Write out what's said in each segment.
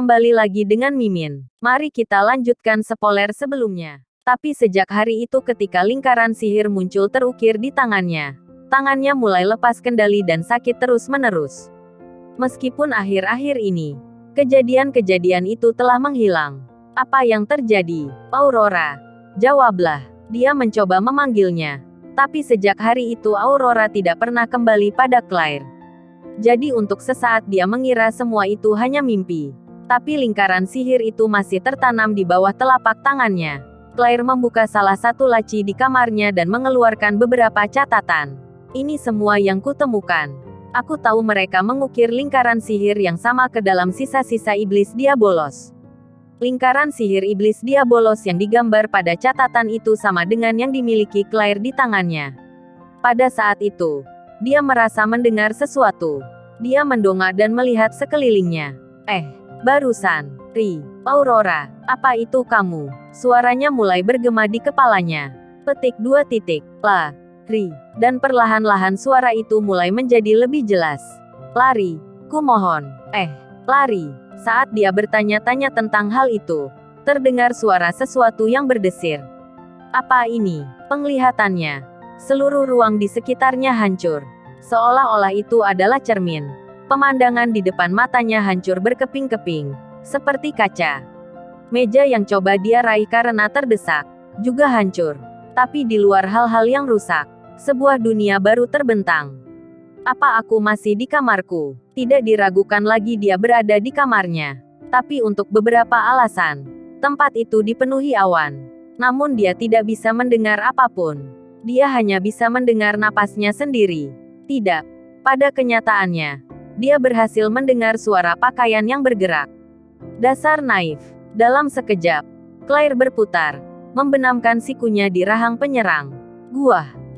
kembali lagi dengan Mimin. Mari kita lanjutkan spoiler sebelumnya. Tapi sejak hari itu ketika lingkaran sihir muncul terukir di tangannya, tangannya mulai lepas kendali dan sakit terus-menerus. Meskipun akhir-akhir ini, kejadian-kejadian itu telah menghilang. Apa yang terjadi, Aurora? Jawablah. Dia mencoba memanggilnya. Tapi sejak hari itu Aurora tidak pernah kembali pada Claire. Jadi untuk sesaat dia mengira semua itu hanya mimpi. Tapi lingkaran sihir itu masih tertanam di bawah telapak tangannya. Claire membuka salah satu laci di kamarnya dan mengeluarkan beberapa catatan. Ini semua yang kutemukan. Aku tahu mereka mengukir lingkaran sihir yang sama ke dalam sisa-sisa iblis diabolos. Lingkaran sihir iblis diabolos yang digambar pada catatan itu sama dengan yang dimiliki Claire di tangannya. Pada saat itu, dia merasa mendengar sesuatu. Dia mendongak dan melihat sekelilingnya. Barusan, Aurora, apa itu kamu? Suaranya mulai bergema di kepalanya. Petik 2 titik, dan perlahan-lahan suara itu mulai menjadi lebih jelas. Lari, kumohon. Lari. Saat dia bertanya-tanya tentang hal itu, terdengar suara sesuatu yang berdesir. Apa ini? Penglihatannya. Seluruh ruang di sekitarnya hancur. Seolah-olah itu adalah cermin. Pemandangan di depan matanya hancur berkeping-keping, seperti kaca. Meja yang coba dia raih karena terdesak, juga hancur. Tapi di luar hal-hal yang rusak, sebuah dunia baru terbentang. Apa aku masih di kamarku? Tidak diragukan lagi dia berada di kamarnya. Tapi untuk beberapa alasan, tempat itu dipenuhi awan. Namun dia tidak bisa mendengar apapun. Dia hanya bisa mendengar napasnya sendiri. Tidak. Pada kenyataannya, dia berhasil mendengar suara pakaian yang bergerak. Dasar naif. Dalam sekejap, Claire berputar, membenamkan sikunya di rahang penyerang.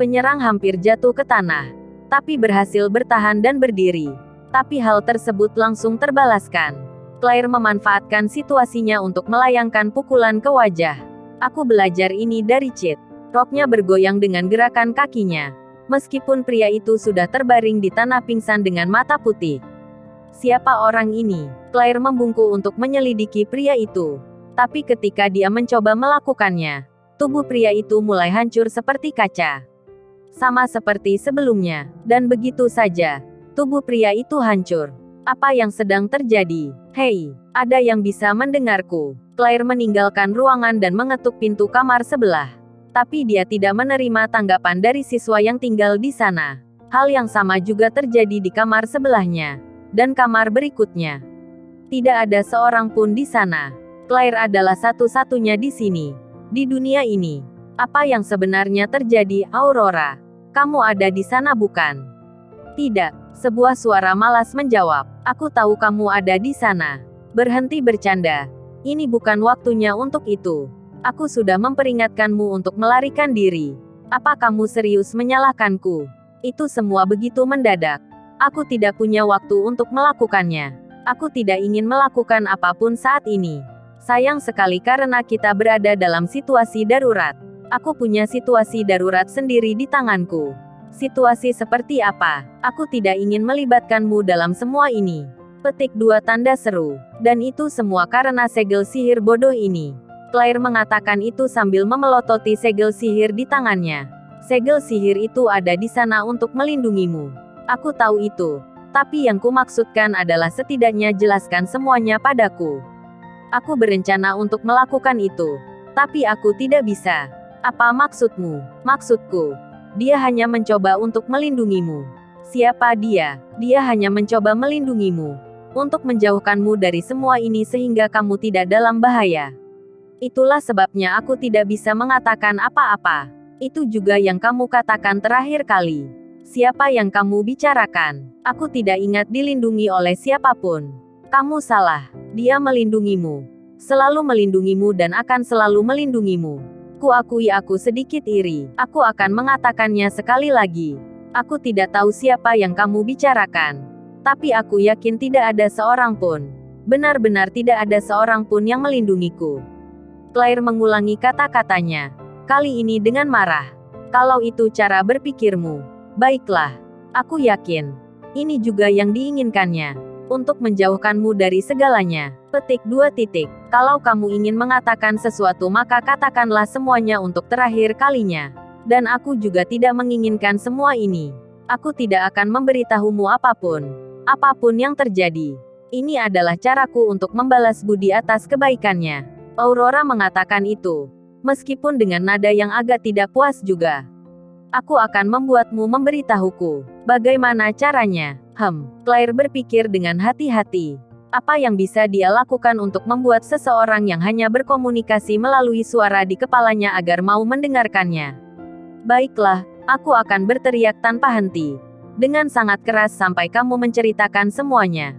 Penyerang hampir jatuh ke tanah, tapi berhasil bertahan dan berdiri. Tapi hal tersebut langsung terbalaskan. Claire memanfaatkan situasinya untuk melayangkan pukulan ke wajah. Aku belajar ini dari Cid. Roknya bergoyang dengan gerakan kakinya. Meskipun pria itu sudah terbaring di tanah pingsan dengan mata putih. Siapa orang ini? Claire membungkuk untuk menyelidiki pria itu. Tapi ketika dia mencoba melakukannya, tubuh pria itu mulai hancur seperti kaca. Sama seperti sebelumnya. Dan begitu saja, tubuh pria itu hancur. Apa yang sedang terjadi? Hei, ada yang bisa mendengarku? Claire meninggalkan ruangan dan mengetuk pintu kamar sebelah. Tapi dia tidak menerima tanggapan dari siswa yang tinggal di sana. Hal yang sama juga terjadi di kamar sebelahnya. Dan kamar berikutnya. Tidak ada seorang pun di sana. Claire adalah satu-satunya di sini. Di dunia ini. Apa yang sebenarnya terjadi, Aurora? Kamu ada di sana bukan? Tidak. Sebuah suara malas menjawab. Aku tahu kamu ada di sana. Berhenti bercanda. Ini bukan waktunya untuk itu. Aku sudah memperingatkanmu untuk melarikan diri. Apa kamu serius menyalahkanku? Itu semua begitu mendadak. Aku tidak punya waktu untuk melakukannya. Aku tidak ingin melakukan apapun saat ini. Sayang sekali karena kita berada dalam situasi darurat. Aku punya situasi darurat sendiri di tanganku. Situasi seperti apa? Aku tidak ingin melibatkanmu dalam semua ini. Petik 2 tanda seru. Dan itu semua karena segel sihir bodoh ini. Claire mengatakan itu sambil memelototi segel sihir di tangannya. Segel sihir itu ada di sana untuk melindungimu. Aku tahu itu. Tapi yang kumaksudkan adalah setidaknya jelaskan semuanya padaku. Aku berencana untuk melakukan itu. Tapi aku tidak bisa. Apa maksudmu? Maksudku, dia hanya mencoba untuk melindungimu. Siapa dia? Dia hanya mencoba melindungimu. Untuk menjauhkanmu dari semua ini sehingga kamu tidak dalam bahaya. Itulah sebabnya aku tidak bisa mengatakan apa-apa. Itu juga yang kamu katakan terakhir kali. Siapa yang kamu bicarakan? Aku tidak ingat dilindungi oleh siapapun. Kamu salah. Dia melindungimu. Selalu melindungimu dan akan selalu melindungimu. Kuakui aku sedikit iri. Aku akan mengatakannya sekali lagi. Aku tidak tahu siapa yang kamu bicarakan. Tapi aku yakin tidak ada seorang pun. Benar-benar tidak ada seorang pun yang melindungiku. Claire mengulangi kata-katanya. Kali ini dengan marah. Kalau itu cara berpikirmu, baiklah. Aku yakin. Ini juga yang diinginkannya. untuk menjauhkanmu dari segalanya. Petik 2 titik. Kalau kamu ingin mengatakan sesuatu maka katakanlah semuanya untuk terakhir kalinya. Dan aku juga tidak menginginkan semua ini. Aku tidak akan memberitahumu apapun. Apapun yang terjadi. Ini adalah caraku untuk membalas budi atas kebaikannya. Aurora mengatakan itu. Meskipun dengan nada yang agak tidak puas juga. Aku akan membuatmu memberitahuku. Bagaimana caranya? Claire berpikir dengan hati-hati. Apa yang bisa dia lakukan untuk membuat seseorang yang hanya berkomunikasi melalui suara di kepalanya agar mau mendengarkannya? Baiklah, aku akan berteriak tanpa henti. Dengan sangat keras sampai kamu menceritakan semuanya.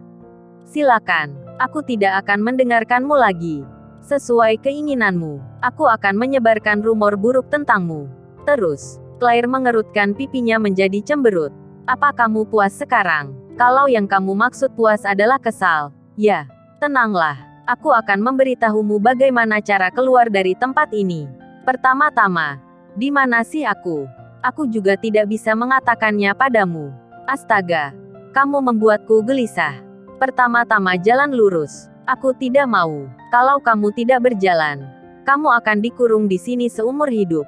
Silakan, aku tidak akan mendengarkanmu lagi. Sesuai keinginanmu, aku akan menyebarkan rumor buruk tentangmu. Terus, Claire mengerutkan pipinya menjadi cemberut. Apa kamu puas sekarang? Kalau yang kamu maksud puas adalah kesal, ya, tenanglah. Aku akan memberitahumu bagaimana cara keluar dari tempat ini. Pertama-tama, di mana sih aku? Aku juga tidak bisa mengatakannya padamu. Astaga, kamu membuatku gelisah. Pertama-tama jalan lurus. Aku tidak mau. Kalau kamu tidak berjalan, kamu akan dikurung di sini seumur hidup.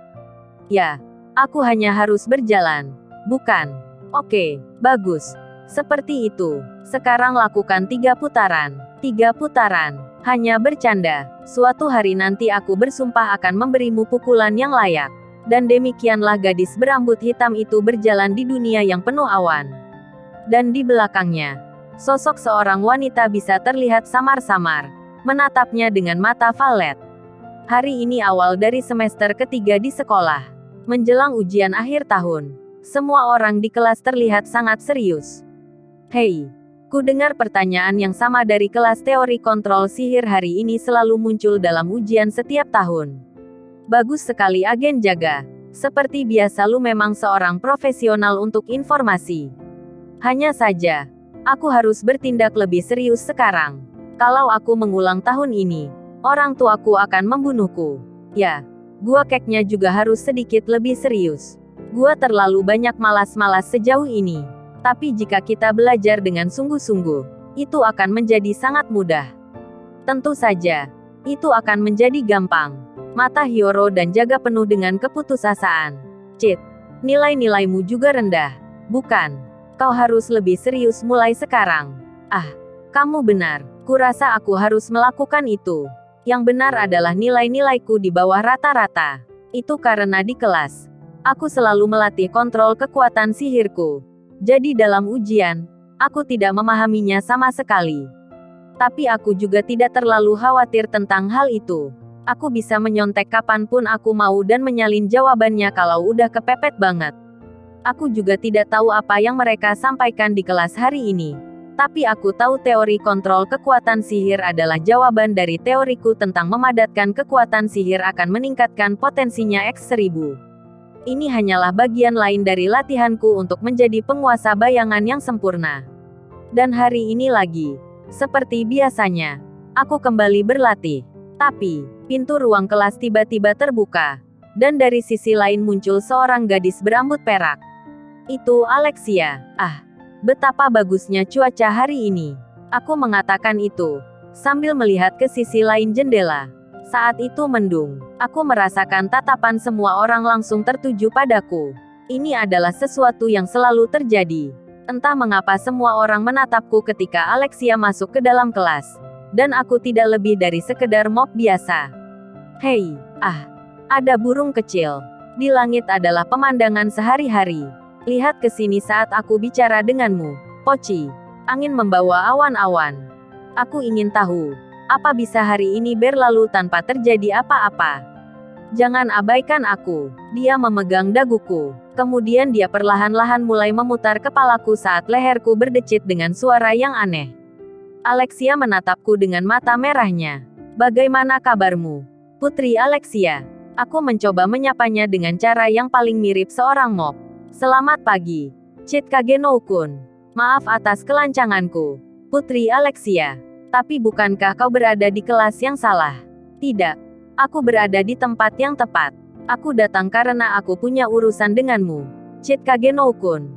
Ya, aku hanya harus berjalan. Bukan. Oke, bagus. Seperti itu. Sekarang lakukan 3 putaran. 3 putaran. Hanya bercanda. Suatu hari nanti aku bersumpah akan memberimu pukulan yang layak. Dan demikianlah gadis berambut hitam itu berjalan di dunia yang penuh awan. Dan di belakangnya, sosok seorang wanita bisa terlihat samar-samar. Menatapnya dengan mata valet. Hari ini awal dari semester ketiga di sekolah. Menjelang ujian akhir tahun. Semua orang di kelas terlihat sangat serius. Hei, ku dengar pertanyaan yang sama dari kelas teori kontrol sihir hari ini selalu muncul dalam ujian setiap tahun. Bagus sekali agen jaga. Seperti biasa lu memang seorang profesional untuk informasi. Hanya saja, aku harus bertindak lebih serius sekarang. Kalau aku mengulang tahun ini, orang tuaku akan membunuhku. Ya, gua keknya juga harus sedikit lebih serius. Gua terlalu banyak malas-malas sejauh ini. Tapi jika kita belajar dengan sungguh-sungguh, itu akan menjadi sangat mudah. Tentu saja, itu akan menjadi gampang. Mata Hyoro dan Jaga penuh dengan keputusasaan. Cit, nilai-nilaimu juga rendah. Bukan. Kau harus lebih serius mulai sekarang. Ah, kamu benar. Kurasa aku harus melakukan itu. Yang benar adalah nilai-nilaiku di bawah rata-rata. Itu karena di kelas, aku selalu melatih kontrol kekuatan sihirku. Jadi dalam ujian, aku tidak memahaminya sama sekali. Tapi aku juga tidak terlalu khawatir tentang hal itu. Aku bisa menyontek kapanpun aku mau dan menyalin jawabannya kalau udah kepepet banget. Aku juga tidak tahu apa yang mereka sampaikan di kelas hari ini. Tapi aku tahu teori kontrol kekuatan sihir adalah jawaban dari teoriku tentang memadatkan kekuatan sihir akan meningkatkan potensinya X1000. Ini hanyalah bagian lain dari latihanku untuk menjadi penguasa bayangan yang sempurna. Dan hari ini lagi, seperti biasanya, aku kembali berlatih. Tapi, pintu ruang kelas tiba-tiba terbuka. Dan dari sisi lain muncul seorang gadis berambut perak. Itu Alexia. Ah, betapa bagusnya cuaca hari ini. Aku mengatakan itu, sambil melihat ke sisi lain jendela. Saat itu mendung. Aku merasakan tatapan semua orang langsung tertuju padaku. Ini adalah sesuatu yang selalu terjadi. Entah mengapa semua orang menatapku ketika Alexia masuk ke dalam kelas. Dan aku tidak lebih dari sekedar mob biasa. Hei, ada burung kecil. Di langit adalah pemandangan sehari-hari. Lihat ke sini saat aku bicara denganmu, Poci. Angin membawa awan-awan. Aku ingin tahu. Apa bisa hari ini berlalu tanpa terjadi apa-apa? Jangan abaikan aku. Dia memegang daguku. Kemudian dia perlahan-lahan mulai memutar kepalaku saat leherku berdecit dengan suara yang aneh. Alexia menatapku dengan mata merahnya. Bagaimana kabarmu, Putri Alexia? Aku mencoba menyapanya dengan cara yang paling mirip seorang mob. Selamat pagi, Chit Kageno-kun. Maaf atas kelancanganku, Putri Alexia. Tapi bukankah kau berada di kelas yang salah? Tidak. Aku berada di tempat yang tepat. Aku datang karena aku punya urusan denganmu, Chit Kageno-kun.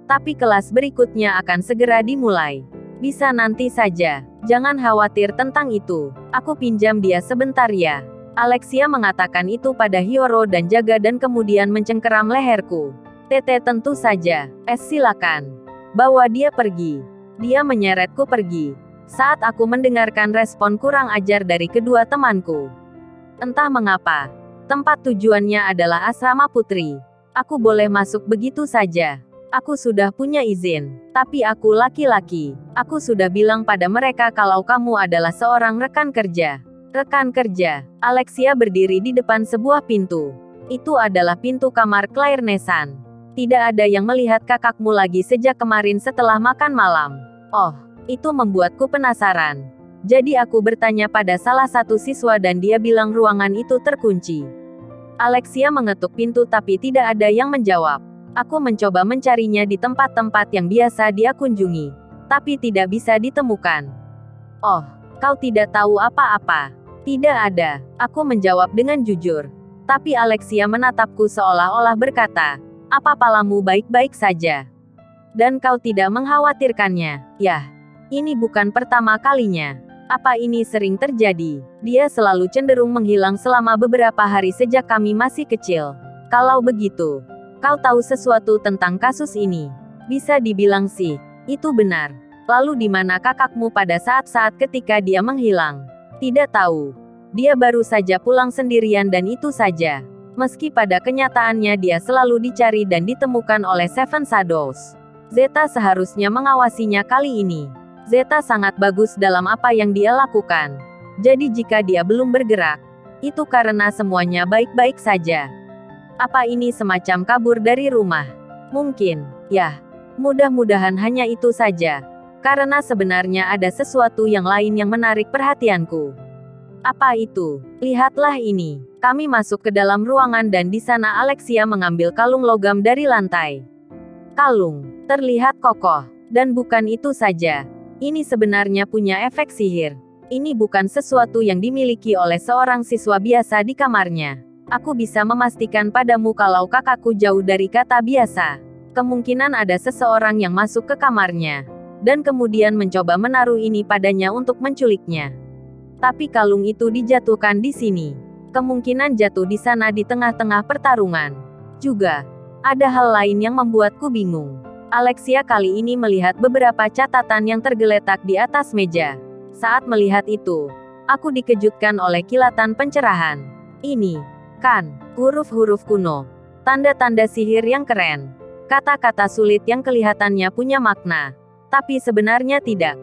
Tapi kelas berikutnya akan segera dimulai. Bisa nanti saja. Jangan khawatir tentang itu. Aku pinjam dia sebentar ya. Alexia mengatakan itu pada Hyoro dan Jaga dan kemudian mencengkeram leherku. Tete tentu saja. Silakan. Bawa dia pergi. Dia menyeretku pergi. Saat aku mendengarkan respon kurang ajar dari kedua temanku. Entah mengapa. Tempat tujuannya adalah asrama putri. Aku boleh masuk begitu saja. Aku sudah punya izin, tapi aku laki-laki. Aku sudah bilang pada mereka kalau kamu adalah seorang rekan kerja. Rekan kerja. Alexia berdiri di depan sebuah pintu. Itu adalah pintu kamar Claire Nesan. Tidak ada yang melihat kakakmu lagi sejak kemarin setelah makan malam. Oh, itu membuatku penasaran. Jadi aku bertanya pada salah satu siswa dan dia bilang ruangan itu terkunci. Alexia mengetuk pintu tapi tidak ada yang menjawab. Aku mencoba mencarinya di tempat-tempat yang biasa dia kunjungi, tapi tidak bisa ditemukan. Oh, kau tidak tahu apa-apa? Tidak ada, aku menjawab dengan jujur. Tapi Alexia menatapku seolah-olah berkata, apa palamu baik-baik saja? Dan kau tidak mengkhawatirkannya? Yah, ini bukan pertama kalinya. Apa ini sering terjadi? Dia selalu cenderung menghilang selama beberapa hari sejak kami masih kecil. Kalau begitu, kau tahu sesuatu tentang kasus ini? Bisa dibilang sih, itu benar. Lalu di mana kakakmu pada saat-saat ketika dia menghilang? Tidak tahu. Dia baru saja pulang sendirian dan itu saja. Meski pada kenyataannya dia selalu dicari dan ditemukan oleh Seven Shadows. Zeta seharusnya mengawasinya kali ini. Zeta sangat bagus dalam apa yang dia lakukan. Jadi jika dia belum bergerak, itu karena semuanya baik-baik saja. Apa ini semacam kabur dari rumah? Mungkin, ya. Mudah-mudahan hanya itu saja. Karena sebenarnya ada sesuatu yang lain yang menarik perhatianku. Apa itu? Lihatlah ini. Kami masuk ke dalam ruangan dan di sana Alexia mengambil kalung logam dari lantai. Kalung terlihat kokoh. Dan bukan itu saja. Ini sebenarnya punya efek sihir. Ini bukan sesuatu yang dimiliki oleh seorang siswa biasa di kamarnya. Aku bisa memastikan padamu kalau kakakku jauh dari kata biasa. Kemungkinan ada seseorang yang masuk ke kamarnya. Dan kemudian mencoba menaruh ini padanya untuk menculiknya. Tapi kalung itu dijatuhkan di sini. Kemungkinan jatuh di sana di tengah-tengah pertarungan. Juga, ada hal lain yang membuatku bingung. Alexia kali ini melihat beberapa catatan yang tergeletak di atas meja. Saat melihat itu, aku dikejutkan oleh kilatan pencerahan. Ini kan, huruf-huruf kuno. Tanda-tanda sihir yang keren. Kata-kata sulit yang kelihatannya punya makna. Tapi sebenarnya tidak.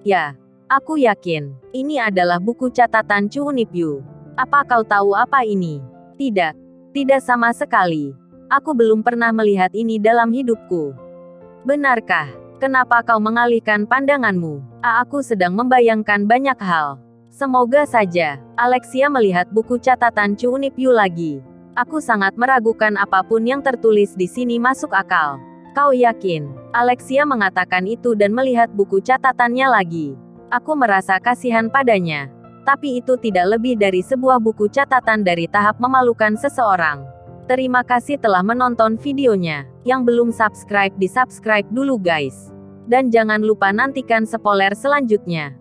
Ya, aku yakin. Ini adalah buku catatan Chu Nipyu. Apa kau tahu apa ini? Tidak. Tidak sama sekali. Aku belum pernah melihat ini dalam hidupku. Benarkah? Kenapa kau mengalihkan pandanganmu? Aku sedang membayangkan banyak hal. Semoga saja. Alexia melihat buku catatan Chu Nipyu lagi. Aku sangat meragukan apapun yang tertulis di sini masuk akal. Kau yakin? Alexia mengatakan itu dan melihat buku catatannya lagi. Aku merasa kasihan padanya. Tapi itu tidak lebih dari sebuah buku catatan dari tahap memalukan seseorang. Terima kasih telah menonton videonya. Yang belum subscribe di subscribe dulu guys. Dan jangan lupa nantikan spoiler selanjutnya.